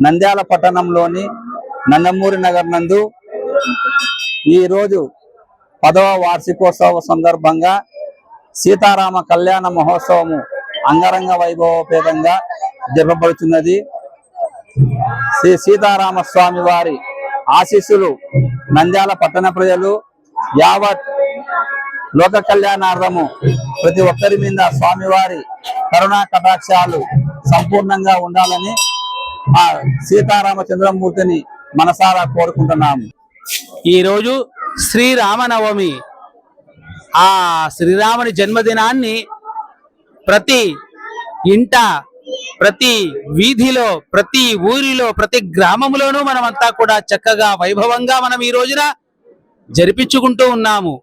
నంద్యాల పట్టణంలోని నందమూరి నగర్ నందు ఈరోజు 10వ వార్షికోత్సవ సందర్భంగా సీతారామ కళ్యాణ మహోత్సవము అంగరంగ వైభవపేతంగా జరపబడుతున్నది. శ్రీ సీతారామ స్వామి వారి ఆశీస్సులు నంద్యాల పట్టణ ప్రజలు యావత్ లోక కళ్యాణార్థము ప్రతి ఒక్కరి మీద స్వామివారి కరుణా కటాక్షాలు సంపూర్ణంగా ఉండాలని ఆ సీతారామచంద్రమూర్తిని మనసారా కోరుకుంటున్నాము. ఈరోజు శ్రీరామనవమి. ఆ శ్రీరాముని జన్మదినాన్ని ప్రతి ఇంట, ప్రతి వీధిలో, ప్రతి ఊరిలో, ప్రతి గ్రామంలోనూ మనమంతా కూడా చక్కగా వైభవంగా మనం ఈ రోజున జరిపించుకుంటూ ఉన్నాము.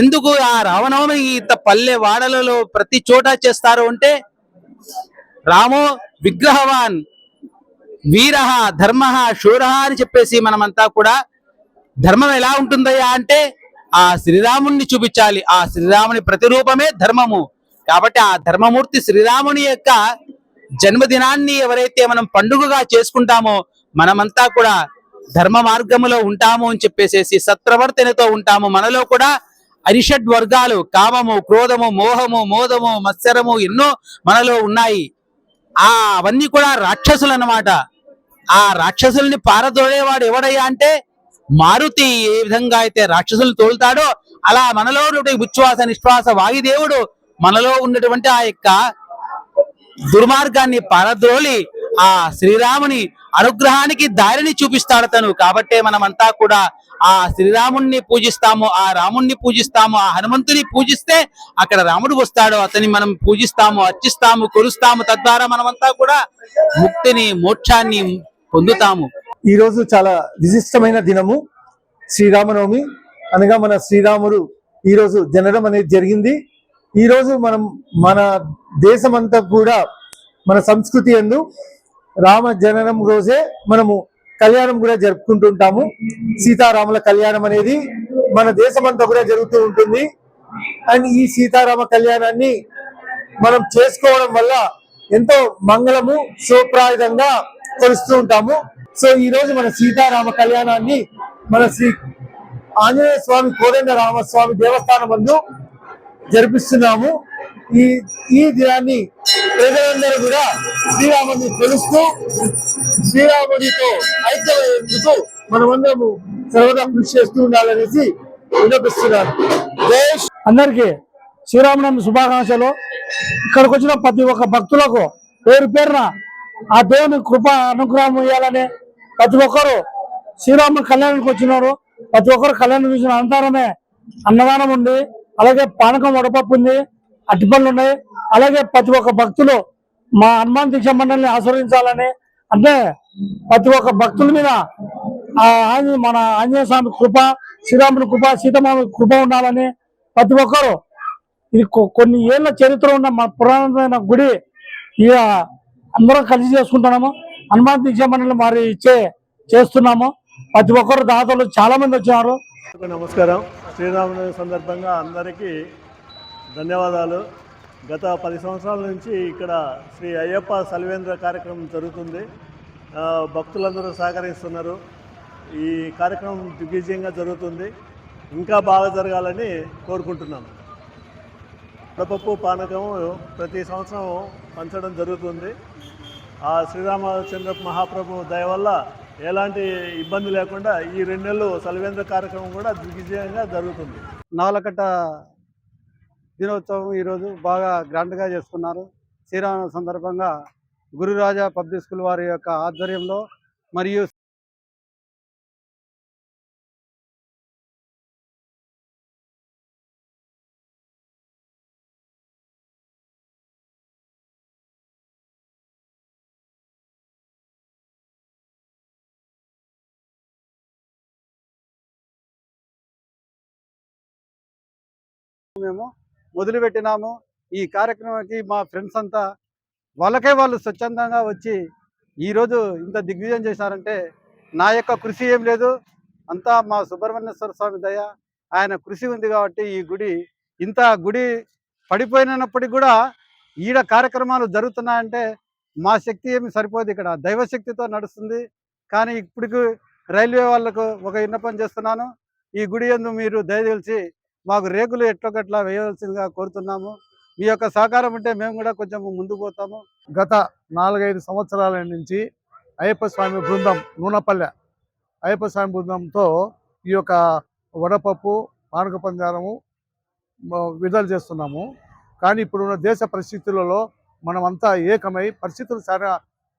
ఎందుకు ఆ రామనవమి ఇంత పల్లె వాడలలో ప్రతి చోట చేస్తారు అంటే, రామో విగ్రహవాన్ వీరః ధర్మః శూరః అని చెప్పేసి మనమంతా కూడా ధర్మం ఎలా ఉంటుందయ్యా అంటే ఆ శ్రీరాముణ్ణి చూపించాలి. ఆ శ్రీరాముని ప్రతిరూపమే ధర్మము. కాబట్టి ఆ ధర్మమూర్తి శ్రీరాముని యొక్క జన్మదినాన్ని ఎవరైతే మనం పండుగగా చేసుకుంటామో మనమంతా కూడా ధర్మ మార్గములో ఉంటాము అని చెప్పేసేసి సత్ప్రవర్తనతో ఉంటాము. మనలో కూడా అరిషడ్ వర్గాలు కామము, క్రోధము, మోహము, మోదము, మత్సరము ఎన్నో మనలో ఉన్నాయి. అవన్నీ కూడా రాక్షసులు అన్నమాట. ఆ రాక్షసుల్ని పారదోడేవాడు ఎవడయ్యా అంటే మారుతి ఏ విధంగా అయితే రాక్షసులు తోలుతాడో అలా మనలో ఉచ్ఛ్వాస నిశ్వాస వాయుదేవుడు మనలో ఉన్నటువంటి ఆ యొక్క దుర్మార్గాన్ని పారద్రోలి ఆ శ్రీరాముని అనుగ్రహానికి దారిని చూపిస్తాడు తను. కాబట్టే మనమంతా కూడా ఆ శ్రీరాముణ్ణి పూజిస్తాము, ఆ రాముణ్ణి పూజిస్తాము, ఆ హనుమంతుని పూజిస్తే అక్కడ రాముడు వస్తాడు. అతని మనం పూజిస్తాము, అర్చిస్తాము, కొలుస్తాము. తద్వారా మనమంతా కూడా ముక్తిని, మోక్షాన్ని పొందుతాము. ఈ రోజు చాలా విశిష్టమైన దినము. శ్రీరామనవమి అనగా మన శ్రీరాముడు ఈ రోజు జననం అనేది జరిగింది. ఈ రోజు మనం మన దేశమంతా కూడా మన సంస్కృతి యందు రామ జననం రోజే మనము కళ్యాణం కూడా జరుపుకుంటుంటాము. సీతారాముల కళ్యాణం అనేది మన దేశమంతా కూడా జరుగుతూ ఉంటుంది. అండ్ ఈ సీతారామ కళ్యాణాన్ని మనం చేసుకోవడం వల్ల ఎంతో మంగళము శుభప్రదంగా కొలుస్తూ ఉంటాము. సో ఈ రోజు మన సీతారామ కళ్యాణాన్ని మన శ్రీ ఆంజనేయ స్వామి కోదండ రామస్వామి దేవస్థానం నందు జరిపిస్తున్నాము. ఈ దినాన్ని ప్రజలందరూ కూడా శ్రీరాముని కొలుస్తూ శ్రీరాముడితో ఐక్యమయ్యేందుకు మనమందరము సర్వదా కృషి చేస్తూ ఉండాలనేసి విన్నపిస్తున్నాను. అందరికీ శ్రీరామనవమి శుభాకాంక్షలు. ఇక్కడికి వచ్చిన ప్రతి ఒక్క భక్తులకు పేరు పేరున ఆ దేవుని కృప అనుగ్రహం ఇవ్వాలని ప్రతి ఒక్కరు శ్రీరాముని కళ్యాణానికి వచ్చినారు. ప్రతి ఒక్కరు కళ్యాణం చూసిన అనంతరమే అన్నదానం ఉంది, అలాగే పానకం వడపప్పు ఉంది, అట్టిపళ్ళు ఉన్నాయి. అలాగే ప్రతి ఒక్క భక్తులు మా హనుమాన్ దీక్ష మండలిని ఆశీర్వదించాలని, అంటే ప్రతి ఒక్క భక్తుల మీద మన ఆంజనేయ స్వామి కృప, శ్రీరాముని కృప, సీతమామ కృప ఉండాలని ప్రతి ఒక్కరు, ఇది కొన్ని ఏళ్ల చరిత్ర ఉన్న మా పురాణమైన గుడి, ఇక అందరం కలిసి చేసుకుంటున్నాము. హనుమాన్ దీక్ష మండలి మరి చేస్తున్నాము. ప్రతి ఒక్కరు దాతలు చాలా మంది వచ్చినారు. నమస్కారం. శ్రీరామనవమి సందర్భంగా అందరికీ ధన్యవాదాలు. గత 10 సంవత్సరాల నుంచి ఇక్కడ శ్రీ అయ్యప్ప సల్వేంద్ర కార్యక్రమం జరుగుతుంది. భక్తులందరూ సహకరిస్తున్నారు. ఈ కార్యక్రమం దిగ్విజయంగా జరుగుతుంది. ఇంకా బాగా జరగాలని కోరుకుంటున్నాం. వడపప్పు పానకము ప్రతి సంవత్సరం పంచడం జరుగుతుంది. ఆ శ్రీరామచంద్ర మహాప్రభు దయ వల్ల ఎలాంటి ఇబ్బంది లేకుండా ఈ 2 నెలలు సల్వేంద్ర కార్యక్రమం కూడా దిగ్విజయంగా జరుగుతుంది. నావలకట్ట దినోత్సవం ఈరోజు బాగా గ్రాండ్గా చేసుకున్నారు. శ్రీరామ సందర్భంగా గురురాజా పబ్లిక్ స్కూల్ వారి యొక్క ఆధ్వర్యంలో మరియు మేము మొదలుపెట్టినాము. ఈ కార్యక్రమానికి మా ఫ్రెండ్స్ అంతా వాళ్ళకే వాళ్ళు స్వచ్ఛందంగా వచ్చి ఈరోజు ఇంత దిగ్విజయం చేశారంటే నా యొక్క కృషి ఏం లేదు, అంతా మా సుబ్రహ్మణ్యేశ్వర స్వామి దయ, ఆయన కృషి ఉంది కాబట్టి ఈ గుడి పడిపోయినప్పటికీ కూడా ఈడ కార్యక్రమాలు జరుగుతున్నాయంటే మా శక్తి ఏమి సరిపోదు, ఇక్కడ దైవశక్తితో నడుస్తుంది. కానీ ఇప్పటికి రైల్వే వాళ్ళకు ఒక విన్నపం చేస్తున్నాను, ఈ గుడి యందు మీరు దయచేసి మాకు రేకులు ఎట్లొకట్లా వేయవలసిందిగా కోరుతున్నాము. మీ యొక్క సహకారం ఉంటే మేము కూడా కొంచెం ముందుకు పోతాము. గత 4-5 సంవత్సరాల నుంచి అయ్యప్ప స్వామి బృందం నూనపల్లె అయ్యప్ప స్వామి బృందంతో ఈ యొక్క వడపప్పు పానక పంజారము విడుదల చేస్తున్నాము. కానీ ఇప్పుడున్న దేశ పరిస్థితులలో మనమంతా ఏకమై, పరిస్థితులు చాలా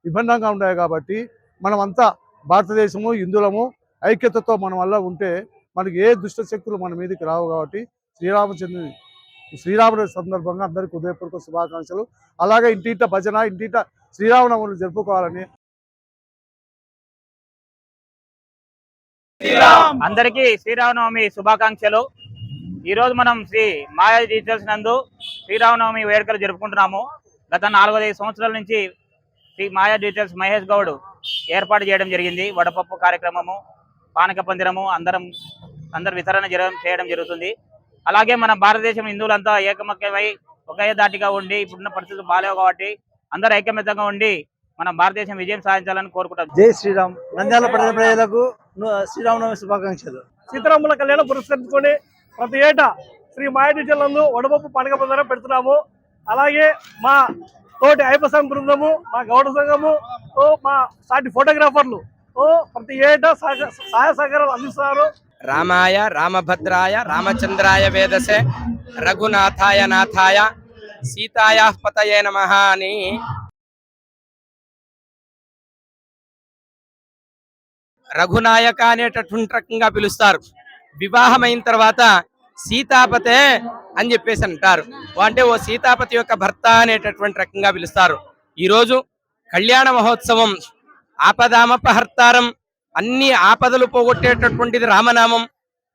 విభిన్నంగా ఉన్నాయి కాబట్టి మనమంతా భారతదేశము హిందువులము ఐక్యతతో మన వల్ల ఉంటే మనకి ఏ దుష్ట శక్తులు మన మీదకి రావు. కాబట్టి శ్రీరాముడి సందర్భంగా అందరికీ ఉదయపూర్వక శుభాకాంక్షలు. అలాగే ఇంటింట భజన, ఇంటింట శ్రీరామనవమిని జరుపుకోవాలని అందరికీ శ్రీరామనవమి శుభాకాంక్షలు. ఈరోజు మనం శ్రీ మాయా డిజిటల్స్ నందు శ్రీరామనవమి వేడుకలు జరుపుకుంటున్నాము. గత 4-5 సంవత్సరాల నుంచి శ్రీ మాయా డిజిటల్స్ మహేష్ గౌడ్ ఏర్పాటు చేయడం జరిగింది. వడపప్పు కార్యక్రమము, పానక పందిరము అందరు వితరణ చేయడం జరుగుతుంది. అలాగే మన భారతదేశం హిందువులంతా ఏకమక్యమై ఒకే దాటిగా ఉండి, ఇప్పుడున్న పరిస్థితులు బాగాలేవు కాబట్టి అందరూ ఐకమత్యంగా ఉండి మన భారతదేశం విజయం సాధించాలని కోరుకుంటాం. జై శ్రీరామ్. నంద్యాల ప్రజలకు శ్రీరామనవమి శుభాకాంక్షలు. సీతారాముల కళ్యాణం పురస్కరించుకొని ప్రతి ఏటా శ్రీ మాయా డిజిటల్ నందు వడపప్పు పండుగ పందరం పెడుతున్నాము. అలాగే మా తోటి అయ్యప్ప స్వామి బృందము, మా గౌడ సంఘము, మా సాటి ఫోటోగ్రాఫర్లు ప్రతి ఏటా సహాయ సహకారాలు అందిస్తున్నారు. రామాయ రామభద్రాయ రామచంద్రాయ వేదసే రఘునాథాయ నాథాయ సీతాయ పతయే నమః అని రఘునాయక అనేటటువంటి రకంగా పిలుస్తారు. వివాహమైన తర్వాత సీతాపతే అని చెప్పేసి అంటారు. అంటే ఓ సీతాపతి యొక్క భర్త అనేటటువంటి రకంగా పిలుస్తారు. ఈరోజు కళ్యాణ మహోత్సవం, ఆపదామపహర్తారం, అన్ని ఆపదలు పోగొట్టేటటువంటిది రామనామం.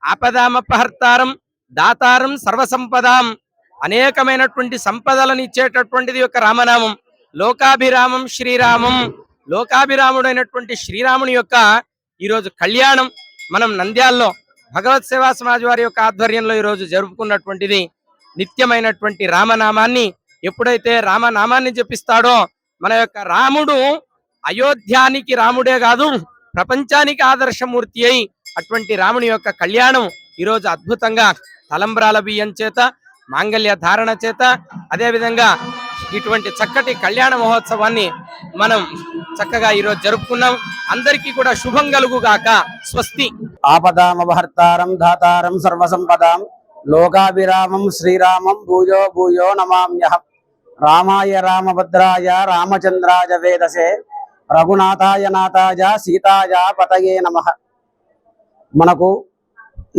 ఆపదామపహర్తారం దాతారం సర్వసంపదాం, అనేకమైనటువంటి సంపదలను ఇచ్చేటటువంటిది యొక్క రామనామం. లోకాభిరామం శ్రీరామం, లోకాభిరాముడైనటువంటి శ్రీరాముని యొక్క ఈరోజు కళ్యాణం మనం నంద్యాలలో భగవత్ సేవా సమాజ్ వారి యొక్క ఆధ్వర్యంలో ఈరోజు జరుపుకున్నటువంటిది. నిత్యమైనటువంటి రామనామాన్ని ఎప్పుడైతే రామనామాన్ని జపిస్తాడో మన యొక్క రాముడు అయోధ్యానికి రాముడే కాదు, ప్రపంచానికి ఆదర్శమూర్తి అయి అటువంటి రాముని యొక్క కళ్యాణం ఈరోజు అద్భుతంగా తలంబ్రాల బియ్యం చేత, మాంగళ్య ధారణ చేత, అదేవిధంగా ఇటువంటి చక్కటి కళ్యాణ మహోత్సవాన్ని మనం చక్కగా ఈరోజు జరుపుకున్నాం. అందరికీ కూడా శుభం కలుగుగాక. స్వస్తి. ఆపదామపహర్తారం ధాతారం సర్వసంపదాం లోకాభిరామం శ్రీరామం భూయో భూయో నమామ్యహం. రామాయ రామభద్రాయ రామచంద్రాయ వేదసే రఘునాథాయ నాథాయ సీతాయ పతయే నమః. మనకు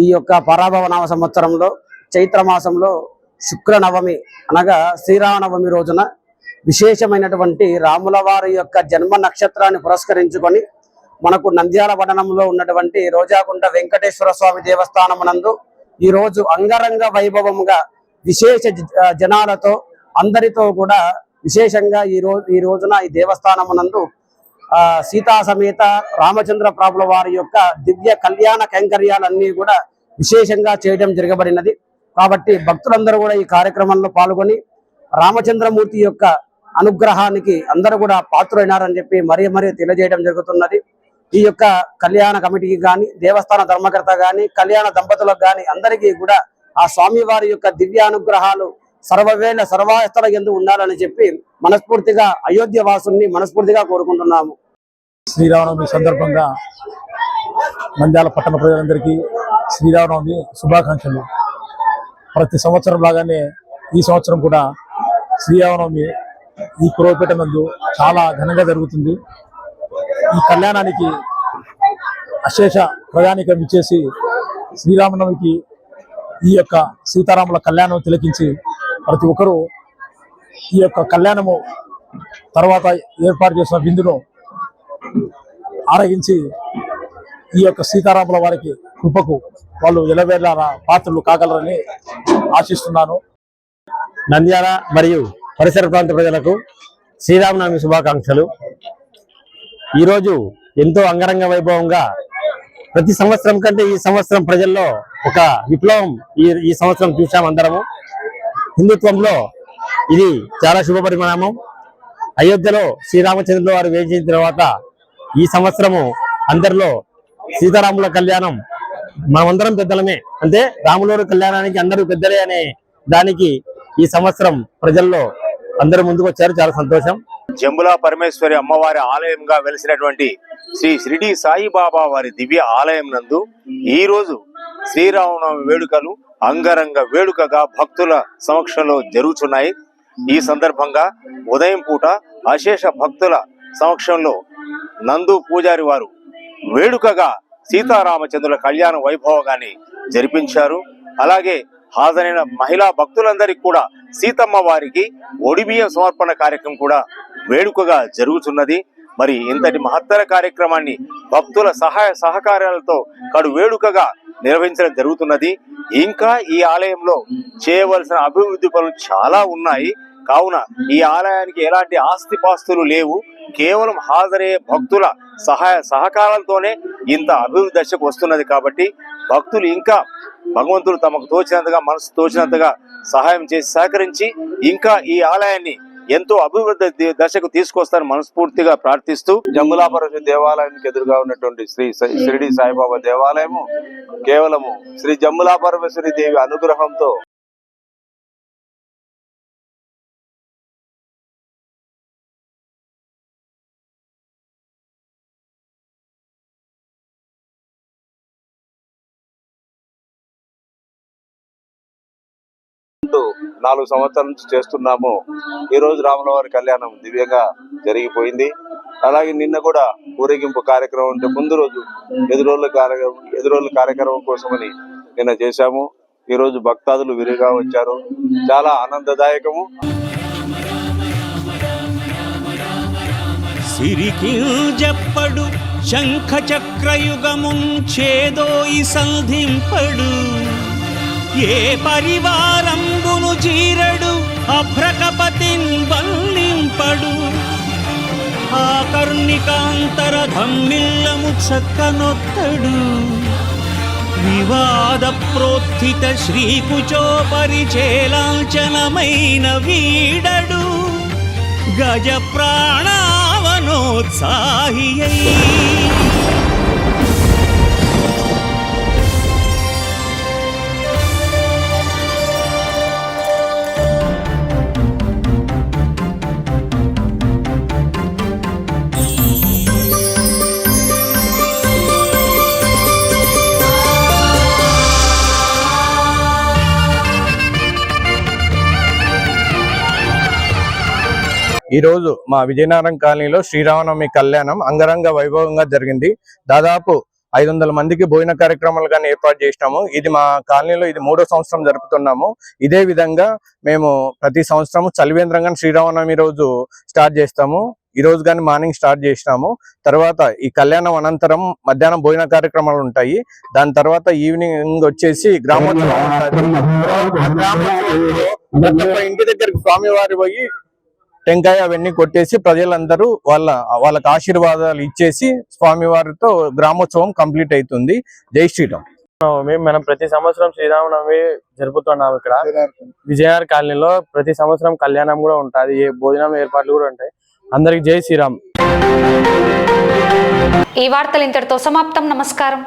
ఈ యొక్క పరాభవనామ సంవత్సరంలో చైత్రమాసంలో శుక్రనవమి అనగా శ్రీరామనవమి రోజున విశేషమైనటువంటి రాముల వారి యొక్క జన్మ నక్షత్రాన్ని పురస్కరించుకొని మనకు నంద్యాల పట్టణంలో ఉన్నటువంటి రోజాకుంట వెంకటేశ్వర స్వామి దేవస్థానమునందు ఈరోజు అంగరంగ వైభవముగా విశేష జనాలతో అందరితో కూడా విశేషంగా ఈ రోజున ఈ దేవస్థానమునందు సీతా సమేత రామచంద్ర ప్రభుల వారి యొక్క దివ్య కళ్యాణ కైంకర్యాలన్నీ కూడా విశేషంగా చేయడం జరగబడినది. కాబట్టి భక్తులందరూ కూడా ఈ కార్యక్రమంలో పాల్గొని రామచంద్రమూర్తి యొక్క అనుగ్రహానికి అందరూ కూడా పాత్రులైనారని చెప్పి మరీ తెలియజేయడం జరుగుతున్నది. ఈ యొక్క కళ్యాణ కమిటీకి కానీ, దేవస్థాన ధర్మకర్త కానీ, కళ్యాణ దంపతులకు కానీ అందరికీ కూడా ఆ స్వామి వారి యొక్క దివ్య అనుగ్రహాలు సర్వవేళ సర్వాస్థల యందు ఉండాలని చెప్పి మనస్ఫూర్తిగా అయోధ్య వాసుల్ని మనస్ఫూర్తిగా కోరుకుంటున్నాము. శ్రీరామనవమి సందర్భంగా నంద్యాల పట్టణ ప్రజలందరికీ శ్రీరామనవమి శుభాకాంక్షలు. ప్రతి సంవత్సరం లాగానే ఈ సంవత్సరం కూడా శ్రీరామనవమి ఈ కురవపేట నందు చాలా ఘనంగా జరుగుతుంది. ఈ కళ్యాణానికి అశేష ప్రయాణికం ఇచ్చేసి శ్రీరామనవమికి ఈ యొక్క సీతారాముల కళ్యాణం తిలకించి ప్రతి ఒక్కరూ ఈ యొక్క కళ్యాణము తర్వాత ఏర్పాటు చేసిన విందును ఆరగించి ఈ యొక్క సీతారాముల వారికి కృపకు వాళ్ళు ఎలవేళ పాత్రలు కాగలరని ఆశిస్తున్నాను. నంద్యాల మరియు పరిసర ప్రాంత ప్రజలకు శ్రీరామనవమి శుభాకాంక్షలు. ఈరోజు ఎంతో అంగరంగ వైభవంగా ప్రతి సంవత్సరం కంటే ఈ సంవత్సరం ప్రజల్లో ఒక విప్లవం ఈ సంవత్సరం చూసాం అందరము. హిందుత్వంలో ఇది చాలా శుభ పరిణామం. అయోధ్యలో శ్రీరామచంద్రుల వారు వేయించిన తర్వాత ఈ సంవత్సరము అందరిలో సీతారాముల కళ్యాణం మనమందరం పెద్దలమే, అంటే రాములవారి కళ్యాణానికి అందరూ పెద్దలే అనే దానికి ఈ సంవత్సరం ప్రజల్లో అందరూ ముందుకు వచ్చారు. చాలా సంతోషం. జంబులా పరమేశ్వరి అమ్మవారి ఆలయంగా వెలిసినటువంటి శ్రీ షిరిడి సాయిబాబా వారి దివ్య ఆలయం నందు ఈ రోజు శ్రీరామనవమి వేడుకలు అంగరంగ వేడుకగా భక్తుల సమక్షంలో జరుగుతున్నాయి. ఈ సందర్భంగా ఉదయం పూట అశేష భక్తుల సమక్షంలో నందు పూజారి వారు వేడుకగా సీతారామచంద్రుల కళ్యాణ వైభవంగాన్ని జరిపించారు. అలాగే హాజరైన మహిళా భక్తులందరికీ కూడా సీతమ్మ వారికి ఒడిబియ్యం సమర్పణ కార్యక్రమం కూడా వేడుకగా జరుగుతున్నది. మరి ఇంతటి మహత్తర కార్యక్రమాన్ని భక్తుల సహాయ సహకారాలతో కడు వేడుకగా నిర్వహించడం జరుగుతున్నది. ఇంకా ఈ ఆలయంలో చేయవలసిన అభివృద్ధి పనులు చాలా ఉన్నాయి. కావున ఈ ఆలయానికి ఎలాంటి ఆస్తిపాస్తులు లేవు. కేవలం హాజరయ్యే భక్తుల సహాయ సహకారాలతోనే ఇంత అభివృద్ధి దశకు వస్తున్నది. కాబట్టి భక్తులు ఇంకా భగవంతుడు తమకు తోచినంతగా మనసు తోచినంతగా సహాయం చేసి సహకరించి ఇంకా ఈ ఆలయాన్ని ఎంతో అభివృద్ధి దశకు తీసుకొస్తారని మనస్ఫూర్తిగా ప్రార్థిస్తూ జంబులాపరమేశ్వరి దేవాలయానికి ఎదురుగా ఉన్నటువంటి శ్రీ షిరిడి సాయిబాబా దేవాలయము కేవలము శ్రీ జంబులాపరమేశ్వరి దేవి అనుగ్రహంతో అంటూ 4 సంవత్సరాల నుంచి చేస్తున్నాము. ఈ రోజు రాములవారి కళ్యాణం దివ్యంగా జరిగిపోయింది. అలాగే నిన్న కూడా ఊరేగింపు కార్యక్రమం ఉంటే ముందు రోజు ఎదురోళ్ళ కార్యక్రమం కోసమని నిన్న చేశాము. ఈ రోజు భక్తాదులు విరిగా వచ్చారు. చాలా ఆనందదాయకము. సిరికింజప్పడు శంఖ చక్రయుగముంచేదోయి సంధింపడు ఏ పరివారంబును చీరడు అభ్రకపతిన్ వల్లింపడు ఆకర్ణికాంతర ధమ్మిల్లము చక్కనొత్తడు వివాద ప్రోత్థిత శ్రీకుచో పరిచేలాంఛనమైన వీడడు గజ ప్రాణావనోత్సాహియై ఈ రోజు మా విజయనగరం కాలనీలో శ్రీరామనవమి కళ్యాణం అంగరంగ వైభవంగా జరిగింది. దాదాపు 500 మందికి భోజన కార్యక్రమాలు కానీ ఏర్పాటు చేసినాము. ఇది మా కాలనీలో ఇది 3వ సంవత్సరం జరుపుతున్నాము. ఇదే విధంగా మేము ప్రతి సంవత్సరం చలివేంద్రంగా శ్రీరామనవమి రోజు స్టార్ట్ చేస్తాము. ఈ రోజు కానీ మార్నింగ్ స్టార్ట్ చేసినాము. తర్వాత ఈ కళ్యాణం అనంతరం మధ్యాహ్నం భోజన కార్యక్రమాలు ఉంటాయి. దాని తర్వాత ఈవినింగ్ వచ్చేసి గ్రామోత్సవం ఇంటి దగ్గరికి స్వామివారి పోయి టెంకాయ అవన్నీ కొట్టేసి ప్రజలందరూ వాళ్ళకి ఆశీర్వాదాలు ఇచ్చేసి స్వామివారితో గ్రామోత్సవం కంప్లీట్ అవుతుంది. జై శ్రీరామ్. మనం ప్రతి సంవత్సరం శ్రీరామనవమి జరుపుతున్నాం. ఇక్కడ విజయనగర్ కాలనీలో ప్రతి సంవత్సరం కళ్యాణం కూడా ఉంటుంది. భోజనం ఏర్పాట్లు కూడా ఉంటాయి. అందరికి జై శ్రీరామ్. ఈ వార్తలు ఇంతటితో సమాప్తం. నమస్కారం.